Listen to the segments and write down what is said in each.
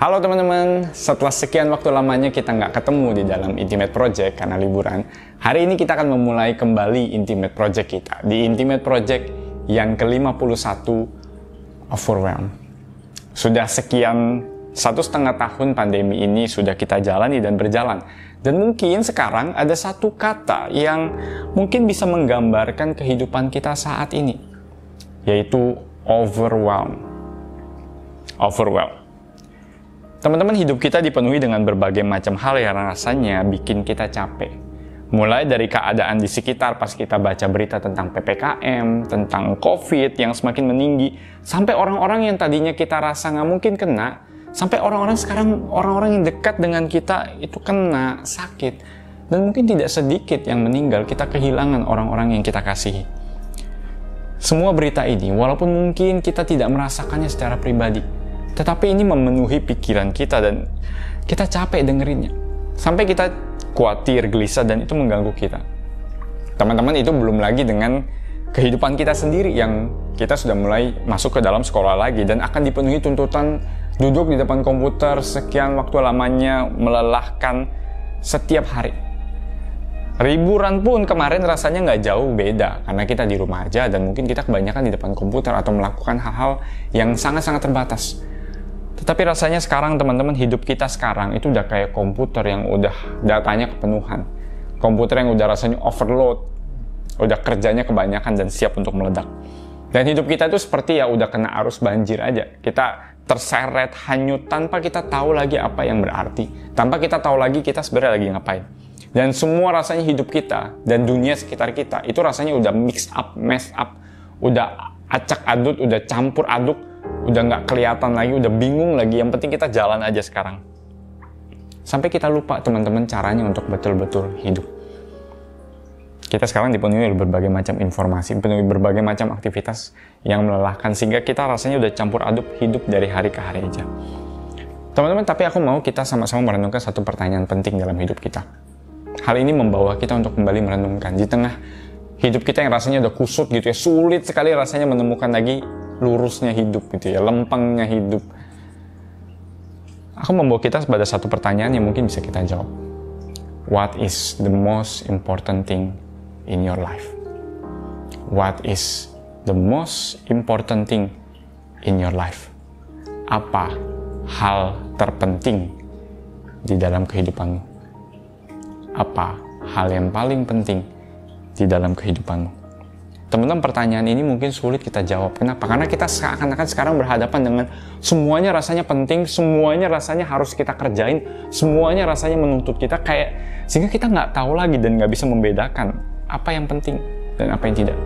Halo teman-teman, setelah sekian waktu lamanya kita nggak ketemu di dalam Intimate Project karena liburan, hari ini kita akan memulai kembali Intimate Project kita. Di Intimate Project yang ke-51, Overwhelmed. Sudah sekian 1,5 tahun pandemi ini sudah kita jalani dan berjalan. Dan mungkin sekarang ada satu kata yang mungkin bisa menggambarkan kehidupan kita saat ini, yaitu overwhelmed. Overwhelmed. Teman-teman, hidup kita dipenuhi dengan berbagai macam hal yang rasanya bikin kita capek. Mulai dari keadaan di sekitar pas kita baca berita tentang PPKM, tentang COVID yang semakin meninggi, sampai orang-orang yang tadinya kita rasa nggak mungkin kena, sampai orang-orang sekarang, orang-orang yang dekat dengan kita itu kena, sakit. Dan mungkin tidak sedikit yang meninggal, kita kehilangan orang-orang yang kita kasihi. Semua berita ini, walaupun mungkin kita tidak merasakannya secara pribadi, tetapi ini memenuhi pikiran kita dan kita capek dengerinnya. Sampai kita khawatir, gelisah, dan itu mengganggu kita. Teman-teman, itu belum lagi dengan kehidupan kita sendiri yang kita sudah mulai masuk ke dalam sekolah lagi dan akan dipenuhi tuntutan duduk di depan komputer sekian waktu lamanya, melelahkan setiap hari. Liburan pun kemarin rasanya nggak jauh beda karena kita di rumah aja dan mungkin kita kebanyakan di depan komputer atau melakukan hal-hal yang sangat-sangat terbatas. Tetapi rasanya sekarang teman-teman, hidup kita sekarang itu udah kayak komputer yang udah datanya kepenuhan. Komputer yang udah rasanya overload, udah kerjanya kebanyakan dan siap untuk meledak. Dan hidup kita itu seperti ya udah kena arus banjir aja. Kita terseret, hanyut tanpa kita tahu lagi apa yang berarti. Tanpa kita tahu lagi kita sebenarnya lagi ngapain. Dan semua rasanya hidup kita dan dunia sekitar kita itu rasanya udah mess up, udah acak adut, udah campur aduk, udah nggak kelihatan lagi, udah bingung lagi. Yang penting kita jalan aja sekarang. Sampai kita lupa teman-teman caranya untuk betul-betul hidup. Kita sekarang dipenuhi oleh berbagai macam informasi, dipenuhi berbagai macam aktivitas yang melelahkan sehingga kita rasanya udah campur aduk hidup dari hari ke hari aja. Teman-teman, tapi aku mau kita sama-sama merenungkan satu pertanyaan penting dalam hidup kita. Hal ini membawa kita untuk kembali merenungkan di tengah hidup kita yang rasanya udah kusut gitu ya, sulit sekali rasanya menemukan lagi lurusnya hidup gitu ya, lempengnya hidup. Aku membawa kita pada satu pertanyaan yang mungkin bisa kita jawab. What is the most important thing in your life? What is the most important thing in your life? Apa hal terpenting di dalam kehidupanmu? Apa hal yang paling penting di dalam kehidupanmu? Teman-teman, pertanyaan ini mungkin sulit kita jawab. Kenapa? Karena kita seakan-akan sekarang berhadapan dengan semuanya rasanya penting, semuanya rasanya harus kita kerjain, semuanya rasanya menuntut kita kayak, sehingga kita nggak tahu lagi dan nggak bisa membedakan apa yang penting dan apa yang tidak.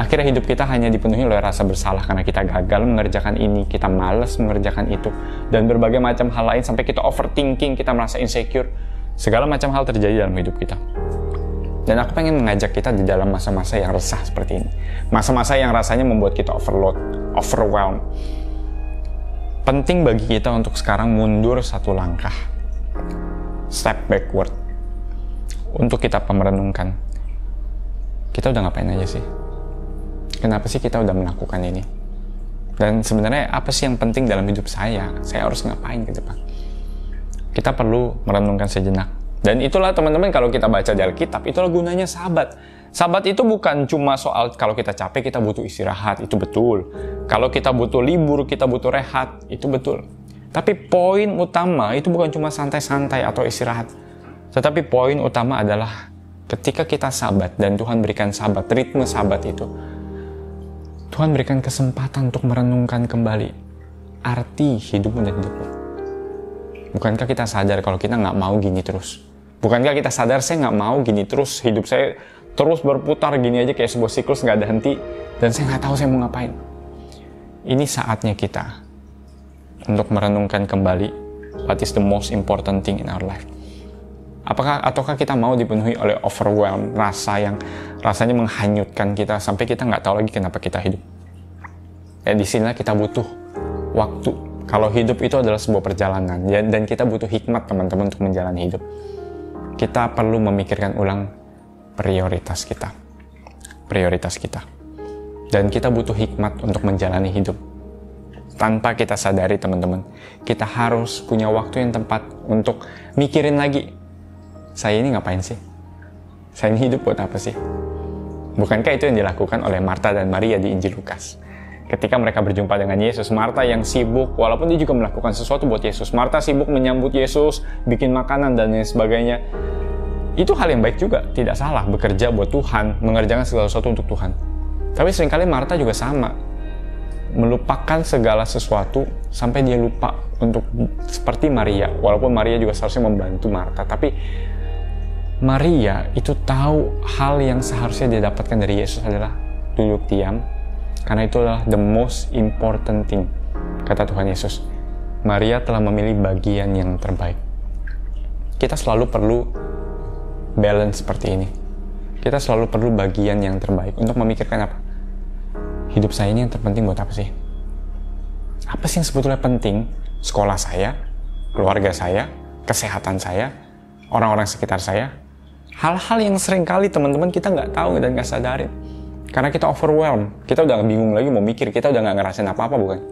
Akhirnya hidup kita hanya dipenuhi oleh rasa bersalah karena kita gagal mengerjakan ini, kita malas mengerjakan itu, dan berbagai macam hal lain sampai kita overthinking, kita merasa insecure. Segala macam hal terjadi dalam hidup kita. Dan aku pengen mengajak kita di dalam masa-masa yang resah seperti ini. Masa-masa yang rasanya membuat kita overload, overwhelmed. Penting bagi kita untuk sekarang mundur satu langkah. Step backward. Untuk kita merenungkan. Kita udah ngapain aja sih? Kenapa sih kita udah melakukan ini? Dan sebenarnya apa sih yang penting dalam hidup saya? Saya harus ngapain ke depan? Kita perlu merenungkan sejenak. Dan itulah teman-teman, kalau kita baca di Alkitab, itulah gunanya sahabat. Sahabat itu bukan cuma soal kalau kita capek kita butuh istirahat, itu betul. Kalau kita butuh libur, kita butuh rehat, itu betul. Tapi poin utama itu bukan cuma santai-santai atau istirahat. Tetapi poin utama adalah ketika kita sahabat dan Tuhan berikan sahabat, ritme sahabat itu. Tuhan berikan kesempatan untuk merenungkan kembali arti hidupmu dan hidupmu. Bukankah kita sadar kalau kita nggak mau gini terus? Bukankah kita sadar saya nggak mau gini terus, hidup saya terus berputar gini aja kayak sebuah siklus nggak ada henti, dan saya nggak tahu saya mau ngapain. Ini saatnya kita untuk merenungkan kembali what is the most important thing in our life. Ataukah kita mau dipenuhi oleh overwhelm, rasa yang rasanya menghanyutkan kita sampai kita nggak tahu lagi kenapa kita hidup. Ya, di sinilah kita butuh waktu. Kalau hidup itu adalah sebuah perjalanan dan kita butuh hikmat teman-teman untuk menjalani hidup. Kita perlu memikirkan ulang prioritas kita. Dan kita butuh hikmat untuk menjalani hidup. tanpa kita sadari teman-teman, kita harus punya waktu yang tepat untuk mikirin lagi, saya ini ngapain sih? Saya ini hidup buat apa sih? Bukankah itu yang dilakukan oleh Marta dan Maria di Injil Lukas? Ketika mereka berjumpa dengan Yesus, Marta yang sibuk, walaupun dia juga melakukan sesuatu buat Yesus, Marta sibuk menyambut Yesus, bikin makanan dan lain sebagainya. Itu hal yang baik juga, tidak salah, bekerja buat Tuhan, mengerjakan segala sesuatu untuk Tuhan. Tapi seringkali Marta juga sama, melupakan segala sesuatu sampai dia lupa untuk seperti Maria, walaupun Maria juga seharusnya membantu Marta, tapi Maria itu tahu hal yang seharusnya dia dapatkan dari Yesus adalah duduk diam, karena itu adalah the most important thing, kata Tuhan Yesus. Maria telah memilih bagian yang terbaik. Kita selalu perlu balance seperti ini. Kita selalu perlu bagian yang terbaik untuk memikirkan apa? Hidup saya ini yang terpenting buat apa sih? Apa sih yang sebetulnya penting? Sekolah saya, keluarga saya, kesehatan saya, orang-orang sekitar saya. Hal-hal yang seringkali teman-teman kita nggak tahu dan nggak sadarin. Karena kita overwhelmed, kita udah bingung lagi mau mikir, kita udah nggak ngerasain apa-apa, bukan?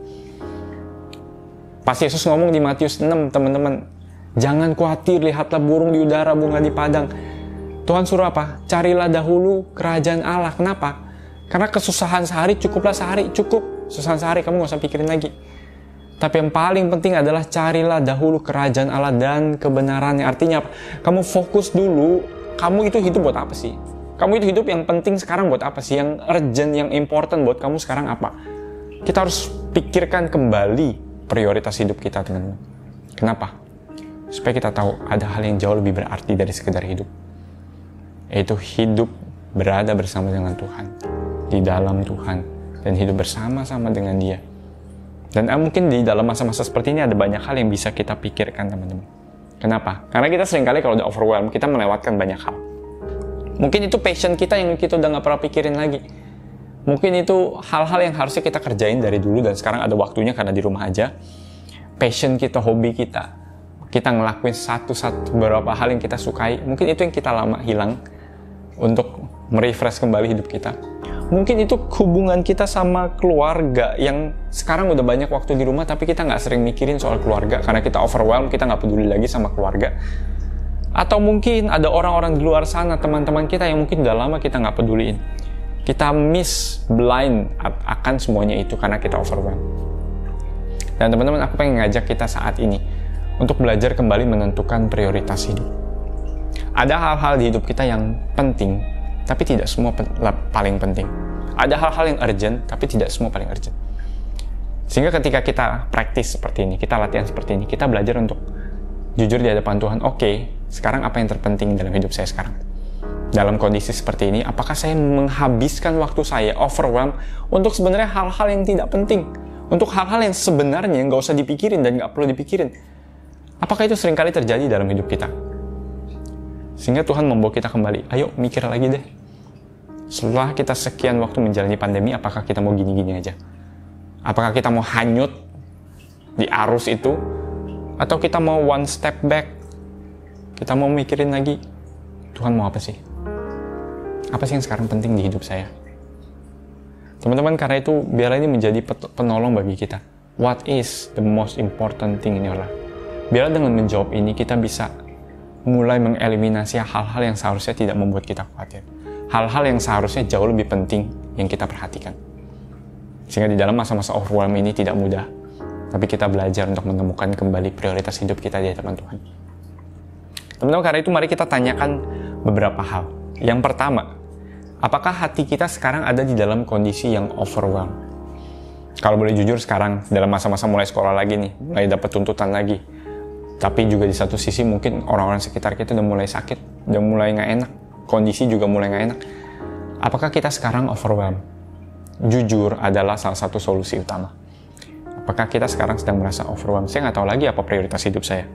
Pas Yesus ngomong di Matius 6, teman-teman, jangan khawatir, lihatlah burung di udara, bunga di padang. Tuhan suruh apa? Carilah dahulu kerajaan Allah. Kenapa? Karena kesusahan sehari, cukuplah sehari, cukup. Kesusahan sehari, kamu nggak usah pikirin lagi. Tapi yang paling penting adalah carilah dahulu kerajaan Allah dan kebenarannya. Artinya apa? Kamu fokus dulu, kamu itu hidup buat apa sih? Kamu itu hidup yang penting sekarang buat apa sih? Yang urgent, yang important buat kamu sekarang apa? Kita harus pikirkan kembali prioritas hidup kita, teman-teman. Kenapa? Supaya kita tahu ada hal yang jauh lebih berarti dari sekedar hidup. Yaitu hidup berada bersama dengan Tuhan, di dalam Tuhan, dan hidup bersama-sama dengan Dia. Dan mungkin di dalam masa-masa seperti ini ada banyak hal yang bisa kita pikirkan, teman-teman. Kenapa? Karena kita seringkali kalau udah overwhelmed, kita melewatkan banyak hal. Mungkin itu passion kita yang kita udah gak pernah pikirin lagi. Mungkin itu hal-hal yang harusnya kita kerjain dari dulu dan sekarang ada waktunya karena di rumah aja. Passion kita, hobi kita. Kita ngelakuin beberapa hal yang kita sukai. Mungkin itu yang kita lama hilang untuk merefresh kembali hidup kita. Mungkin itu hubungan kita sama keluarga yang sekarang udah banyak waktu di rumah tapi kita gak sering mikirin soal keluarga karena kita overwhelmed, kita gak peduli lagi sama keluarga. Atau mungkin ada orang-orang di luar sana, teman-teman kita yang mungkin udah lama kita nggak peduliin. Kita blind akan semuanya itu karena kita overwhelmed. Dan teman-teman, aku pengen ngajak kita saat ini untuk belajar kembali menentukan prioritas hidup. Ada hal-hal di hidup kita yang penting, tapi tidak semua paling penting. Ada hal-hal yang urgent, tapi tidak semua paling urgent. Sehingga ketika kita praktis seperti ini, kita latihan seperti ini, kita belajar untuk jujur di hadapan Tuhan. Oke, sekarang apa yang terpenting dalam hidup saya sekarang? Dalam kondisi seperti ini, apakah saya menghabiskan waktu saya overwhelmed untuk sebenarnya hal-hal yang tidak penting? Untuk hal-hal yang sebenarnya nggak usah dipikirin dan nggak perlu dipikirin. Apakah itu seringkali terjadi dalam hidup kita? Sehingga Tuhan membawa kita kembali, ayo mikir lagi deh. Setelah kita sekian waktu menjalani pandemi, apakah kita mau gini-gini aja? Apakah kita mau hanyut di arus itu? Atau kita mau one step back? Kita mau mikirin lagi, Tuhan mau apa sih? Apa sih yang sekarang penting di hidup saya? Teman-teman, karena itu biarlah ini menjadi penolong bagi kita. What is the most important thing in your life? Biarlah dengan menjawab ini kita bisa mulai mengeliminasi hal-hal yang seharusnya tidak membuat kita khawatir. Hal-hal yang seharusnya jauh lebih penting yang kita perhatikan. Sehingga di dalam masa-masa overwhelm ini tidak mudah. Tapi kita belajar untuk menemukan kembali prioritas hidup kita di hadapan Tuhan. Teman-teman, karena itu mari kita tanyakan beberapa hal. Yang pertama, apakah hati kita sekarang ada di dalam kondisi yang overwhelmed? Kalau boleh jujur sekarang, dalam masa-masa mulai sekolah lagi nih, mulai dapat tuntutan lagi. Tapi juga di satu sisi mungkin orang-orang sekitar kita udah mulai sakit, udah mulai nggak enak. Kondisi juga mulai nggak enak. Apakah kita sekarang overwhelmed? Jujur adalah salah satu solusi utama. Apakah kita sekarang sedang merasa overwhelmed? Saya nggak tahu lagi apa prioritas hidup saya.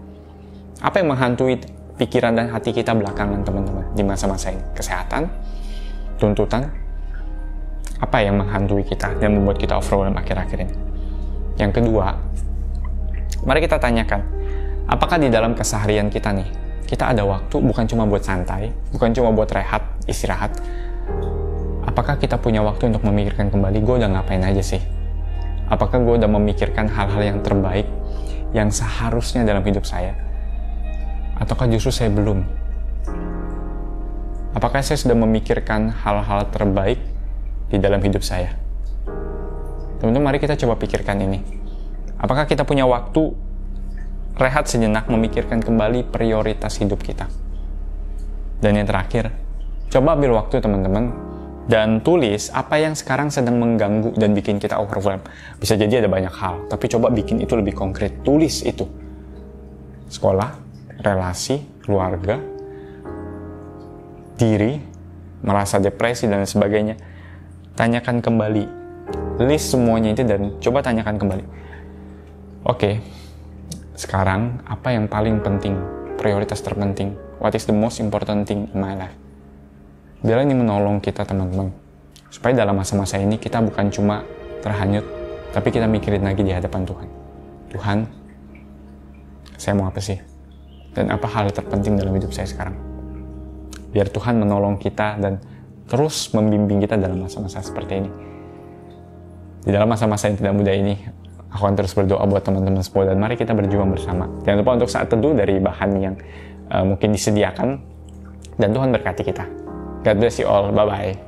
Apa yang menghantui pikiran dan hati kita belakangan, teman-teman, di masa-masa ini? Kesehatan? Tuntutan? Apa yang menghantui kita dan membuat kita overwhelmed akhir-akhir ini? Yang kedua, mari kita tanyakan, apakah di dalam keseharian kita nih, kita ada waktu bukan cuma buat santai, bukan cuma buat rehat, istirahat. Apakah kita punya waktu untuk memikirkan kembali, gue udah ngapain aja sih? Apakah gue udah memikirkan hal-hal yang terbaik yang seharusnya dalam hidup saya? Ataukah justru saya belum? Apakah saya sudah memikirkan hal-hal terbaik di dalam hidup saya? Teman-teman, mari kita coba pikirkan ini. Apakah kita punya waktu rehat sejenak memikirkan kembali prioritas hidup kita? Dan yang terakhir, coba ambil waktu teman-teman dan tulis apa yang sekarang sedang mengganggu dan bikin kita overwhelmed. Bisa jadi ada banyak hal, tapi coba bikin itu lebih konkret. Tulis itu. Sekolah, relasi, keluarga, diri, merasa depresi dan sebagainya. Tanyakan kembali. List semuanya itu dan coba tanyakan kembali. Oke, sekarang apa yang paling penting? Prioritas terpenting. What is the most important thing in my life? Bila ini menolong kita teman-teman, supaya dalam masa-masa ini kita bukan cuma terhanyut, tapi kita mikirin lagi di hadapan Tuhan. Tuhan, saya mau apa sih? Dan apa hal terpenting dalam hidup saya sekarang? Biar Tuhan menolong kita dan terus membimbing kita dalam masa-masa seperti ini. Di dalam masa-masa yang tidak mudah ini, aku akan terus berdoa buat teman-teman semua dan mari kita berjuang bersama. Jangan lupa untuk saat teduh dari bahan yang mungkin disediakan dan Tuhan berkati kita. God bless you all. Bye-bye.